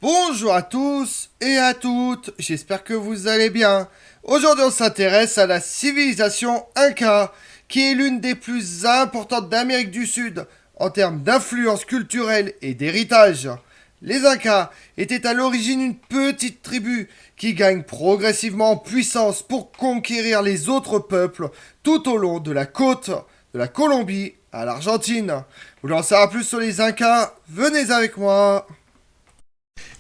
Bonjour à tous et à toutes, j'espère que vous allez bien. Aujourd'hui on s'intéresse à la civilisation Inca, qui est l'une des plus importantes d'Amérique du Sud en termes d'influence culturelle et d'héritage. Les Incas étaient à l'origine une petite tribu qui gagne progressivement en puissance pour conquérir les autres peuples tout au long de la côte de la Colombie à l'Argentine. Vous voulez en savoir plus sur les Incas? Venez avec moi.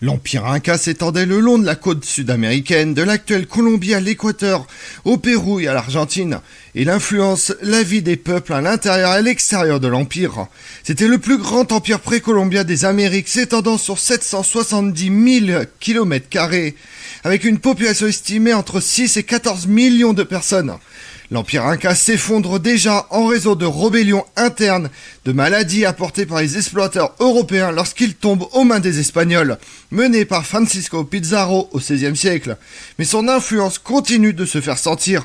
L'Empire Inca s'étendait le long de la côte sud-américaine, de l'actuelle Colombie à l'Équateur, au Pérou et à l'Argentine, et l'influence la vie des peuples à l'intérieur et à l'extérieur de l'Empire. C'était le plus grand empire précolombien des Amériques, s'étendant sur 770 000 km², avec une population estimée entre 6 et 14 millions de personnes. L'Empire Inca s'effondre déjà en raison de rébellions internes, de maladies apportées par les explorateurs européens lorsqu'ils tombent aux mains des Espagnols, menés par Francisco Pizarro au XVIe siècle. Mais son influence continue de se faire sentir.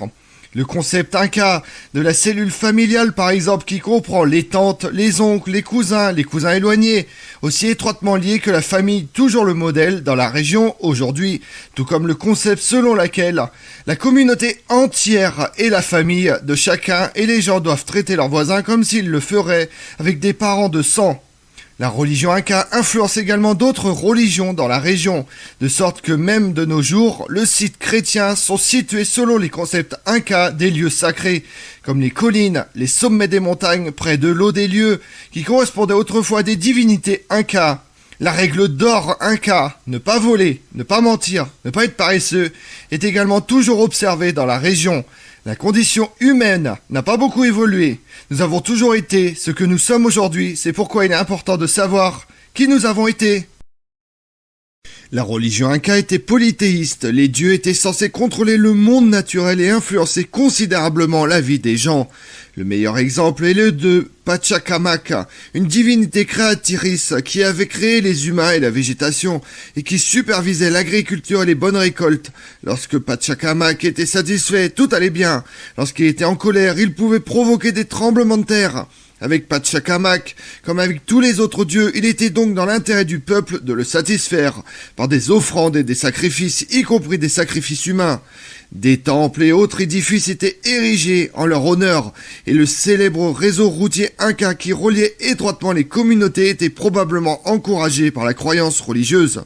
Le concept Inca de la cellule familiale, par exemple, qui comprend les tantes, les oncles, les cousins éloignés, aussi étroitement liés que la famille, toujours le modèle dans la région aujourd'hui, tout comme le concept selon lequel la communauté entière est la famille de chacun et les gens doivent traiter leurs voisins comme s'ils le feraient avec des parents de sang. La religion Inca influence également d'autres religions dans la région, de sorte que même de nos jours, les sites chrétiens sont situés selon les concepts Inca des lieux sacrés, comme les collines, les sommets des montagnes près de l'eau des lieux, qui correspondaient autrefois à des divinités Inca. La règle d'or Inca, ne pas voler, ne pas mentir, ne pas être paresseux, est également toujours observée dans la région. La condition humaine n'a pas beaucoup évolué. Nous avons toujours été ce que nous sommes aujourd'hui. C'est pourquoi il est important de savoir qui nous avons été. La religion Inca était polythéiste. Les dieux étaient censés contrôler le monde naturel et influencer considérablement la vie des gens. Le meilleur exemple est le de Pachacamac, une divinité créatrice qui avait créé les humains et la végétation et qui supervisait l'agriculture et les bonnes récoltes. Lorsque Pachacamac était satisfait, tout allait bien. Lorsqu'il était en colère, il pouvait provoquer des tremblements de terre. Avec Pachacamac, comme avec tous les autres dieux, il était donc dans l'intérêt du peuple de le satisfaire, par des offrandes et des sacrifices, y compris des sacrifices humains. Des temples et autres édifices étaient érigés en leur honneur, et le célèbre réseau routier Inca qui reliait étroitement les communautés était probablement encouragé par la croyance religieuse.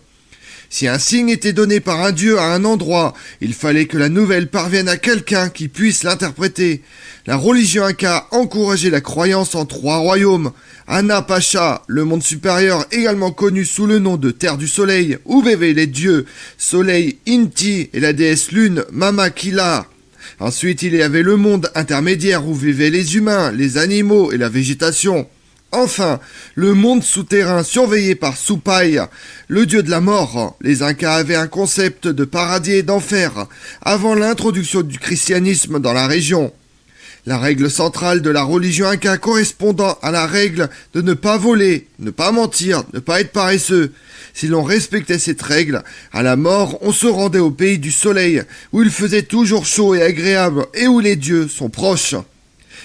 Si un signe était donné par un dieu à un endroit, il fallait que la nouvelle parvienne à quelqu'un qui puisse l'interpréter. La religion Inca encourageait la croyance en 3 royaumes. Ana Pacha, le monde supérieur également connu sous le nom de Terre du Soleil, où vivaient les dieux Soleil Inti et la déesse Lune Mama Kila. Ensuite, il y avait le monde intermédiaire où vivaient les humains, les animaux et la végétation. Enfin, le monde souterrain surveillé par Supai, le dieu de la mort. Les Incas avaient un concept de paradis et d'enfer avant l'introduction du christianisme dans la région. La règle centrale de la religion Inca correspondant à la règle de ne pas voler, ne pas mentir, ne pas être paresseux. Si l'on respectait cette règle, à la mort, on se rendait au pays du soleil, où il faisait toujours chaud et agréable et où les dieux sont proches.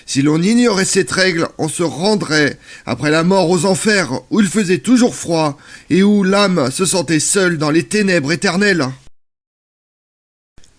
Si l'on ignorait cette règle, on se rendrait, après la mort, aux enfers, où il faisait toujours froid, et où l'âme se sentait seule dans les ténèbres éternelles.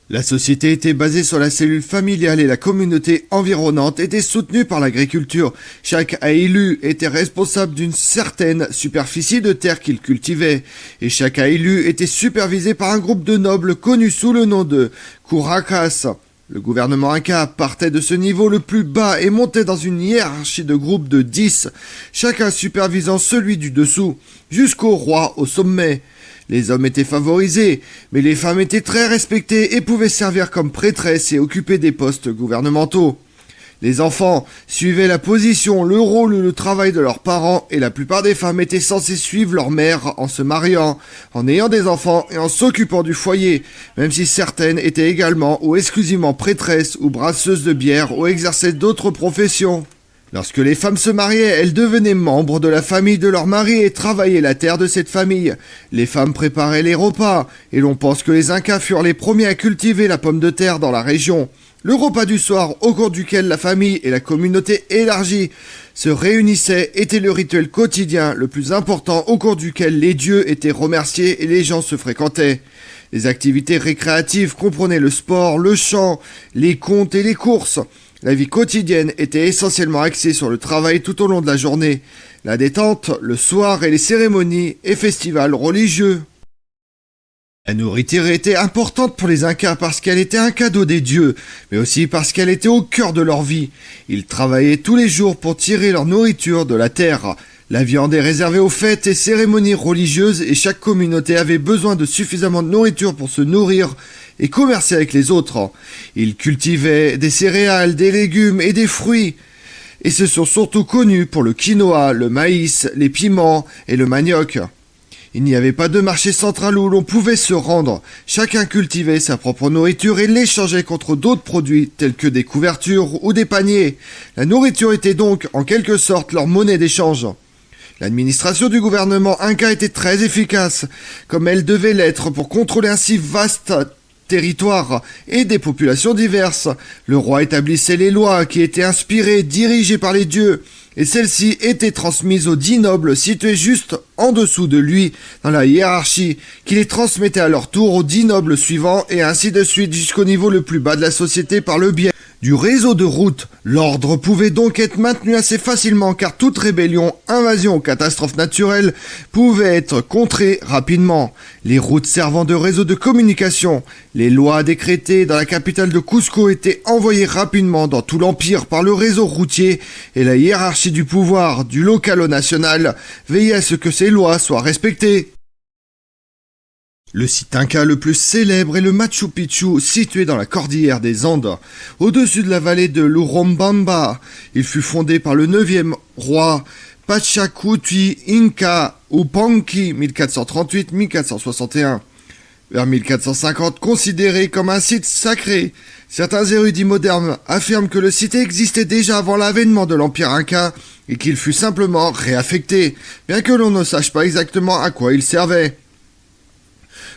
La société était basée sur la cellule familiale et la communauté environnante était soutenue par l'agriculture. Chaque Aïlu était responsable d'une certaine superficie de terre qu'il cultivait, et chaque Aïlu était supervisé par un groupe de nobles connus sous le nom de Curacas. Le gouvernement Inca partait de ce niveau le plus bas et montait dans une hiérarchie de groupes de 10, chacun supervisant celui du dessous, jusqu'au roi au sommet. Les hommes étaient favorisés, mais les femmes étaient très respectées et pouvaient servir comme prêtresses et occuper des postes gouvernementaux. Les enfants suivaient la position, le rôle ou le travail de leurs parents et la plupart des femmes étaient censées suivre leur mère en se mariant, en ayant des enfants et en s'occupant du foyer, même si certaines étaient également ou exclusivement prêtresses ou brasseuses de bière ou exerçaient d'autres professions. Lorsque les femmes se mariaient, elles devenaient membres de la famille de leur mari et travaillaient la terre de cette famille. Les femmes préparaient les repas, et l'on pense que les Incas furent les premiers à cultiver la pomme de terre dans la région. Le repas du soir, au cours duquel la famille et la communauté élargie se réunissaient était le rituel quotidien le plus important au cours duquel les dieux étaient remerciés et les gens se fréquentaient. Les activités récréatives comprenaient le sport, le chant, les contes et les courses. La vie quotidienne était essentiellement axée sur le travail tout au long de la journée, la détente, le soir et les cérémonies et festivals religieux. La nourriture était importante pour les Incas parce qu'elle était un cadeau des dieux, mais aussi parce qu'elle était au cœur de leur vie. Ils travaillaient tous les jours pour tirer leur nourriture de la terre. La viande est réservée aux fêtes et cérémonies religieuses et chaque communauté avait besoin de suffisamment de nourriture pour se nourrir et commercer avec les autres. Ils cultivaient des céréales, des légumes et des fruits. Et se sont surtout connus pour le quinoa, le maïs, les piments et le manioc. Il n'y avait pas de marché central où l'on pouvait se rendre. Chacun cultivait sa propre nourriture et l'échangeait contre d'autres produits tels que des couvertures ou des paniers. La nourriture était donc, en quelque sorte, leur monnaie d'échange. L'administration du gouvernement Inca était très efficace, comme elle devait l'être pour contrôler un si vaste territoire et des populations diverses. Le roi établissait les lois qui étaient inspirées, dirigées par les dieux, et celles-ci étaient transmises aux 10 nobles situés juste en dessous de lui dans la hiérarchie, qui les transmettait à leur tour aux 10 nobles suivants et ainsi de suite jusqu'au niveau le plus bas de la société par le biais du réseau de routes. L'ordre pouvait donc être maintenu assez facilement car toute rébellion, invasion ou catastrophe naturelle pouvait être contrée rapidement. Les routes servant de réseau de communication, les lois décrétées dans la capitale de Cusco étaient envoyées rapidement dans tout l'empire par le réseau routier et la hiérarchie du pouvoir du local au national veillait à ce que ces lois soient respectées. Le site Inca le plus célèbre est le Machu Picchu, situé dans la cordillère des Andes, au-dessus de la vallée de l'Urubamba. Il fut fondé par le 9e roi Pachacuti Inca Yupanqui 1438-1461. Vers 1450, considéré comme un site sacré, certains érudits modernes affirment que le site existait déjà avant l'avènement de l'Empire Inca et qu'il fut simplement réaffecté, bien que l'on ne sache pas exactement à quoi il servait.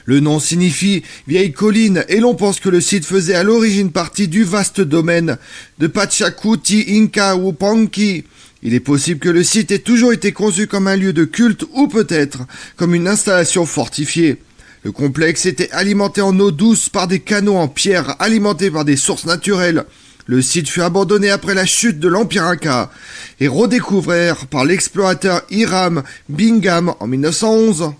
Le nom signifie vieille colline et l'on pense que le site faisait à l'origine partie du vaste domaine de Pachacuti Inca Yupanqui. Il est possible que le site ait toujours été conçu comme un lieu de culte ou peut-être comme une installation fortifiée. Le complexe était alimenté en eau douce par des canaux en pierre alimentés par des sources naturelles. Le site fut abandonné après la chute de l'Empire Inca et redécouvert par l'explorateur Hiram Bingham en 1911.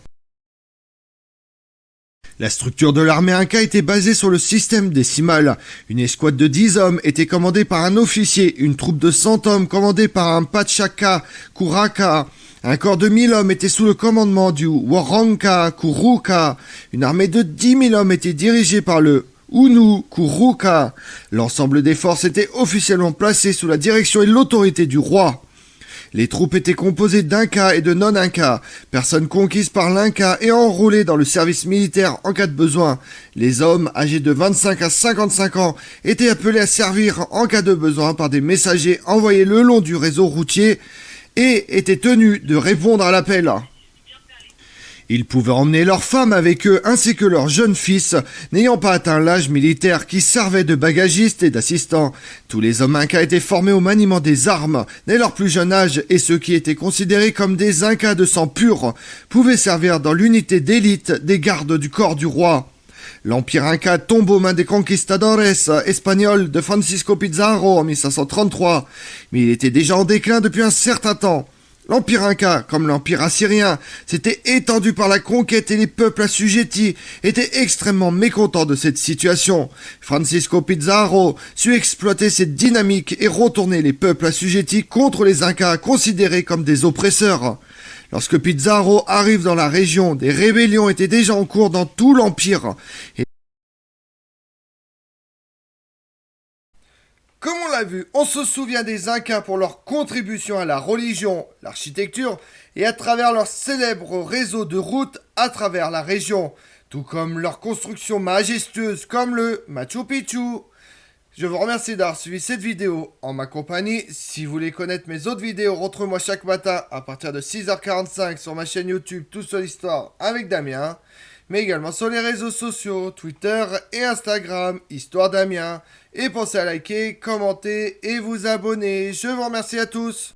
La structure de l'armée Inca était basée sur le système décimal. Une escouade de 10 hommes était commandée par un officier, une troupe de 100 hommes commandée par un Pachaca Curaca. Un corps de 1000 hommes était sous le commandement du Waranka Kuruka. Une armée de 10 000 hommes était dirigée par le Unu Kuruka. L'ensemble des forces était officiellement placé sous la direction et l'autorité du roi. Les troupes étaient composées d'Inca et de non-Inca, personnes conquises par l'Inca et enrôlées dans le service militaire en cas de besoin. Les hommes âgés de 25 à 55 ans étaient appelés à servir en cas de besoin par des messagers envoyés le long du réseau routier et étaient tenus de répondre à l'appel. Ils pouvaient emmener leurs femmes avec eux ainsi que leurs jeunes fils, n'ayant pas atteint l'âge militaire, qui servaient de bagagistes et d'assistants. Tous les hommes Incas étaient formés au maniement des armes dès leur plus jeune âge et ceux qui étaient considérés comme des Incas de sang pur pouvaient servir dans l'unité d'élite des gardes du corps du roi. L'Empire Inca tombe aux mains des conquistadores espagnols de Francisco Pizarro en 1533, mais il était déjà en déclin depuis un certain temps. L'Empire Inca, comme l'Empire assyrien, s'était étendu par la conquête et les peuples assujettis étaient extrêmement mécontents de cette situation. Francisco Pizarro sut exploiter cette dynamique et retourner les peuples assujettis contre les Incas considérés comme des oppresseurs. Lorsque Pizarro arrive dans la région, des rébellions étaient déjà en cours dans tout l'Empire. Comme on l'a vu, on se souvient des Incas pour leur contribution à la religion, l'architecture et à travers leur célèbre réseau de routes à travers la région, tout comme leur construction majestueuse comme le Machu Picchu. Je vous remercie d'avoir suivi cette vidéo en ma compagnie. Si vous voulez connaître mes autres vidéos, retrouvez-moi chaque matin à partir de 6h45 sur ma chaîne YouTube Tout sur l'Histoire avec Damien, mais également sur les réseaux sociaux, Twitter et Instagram, Histoire Damien. Et pensez à liker, commenter et vous abonner. Je vous remercie à tous.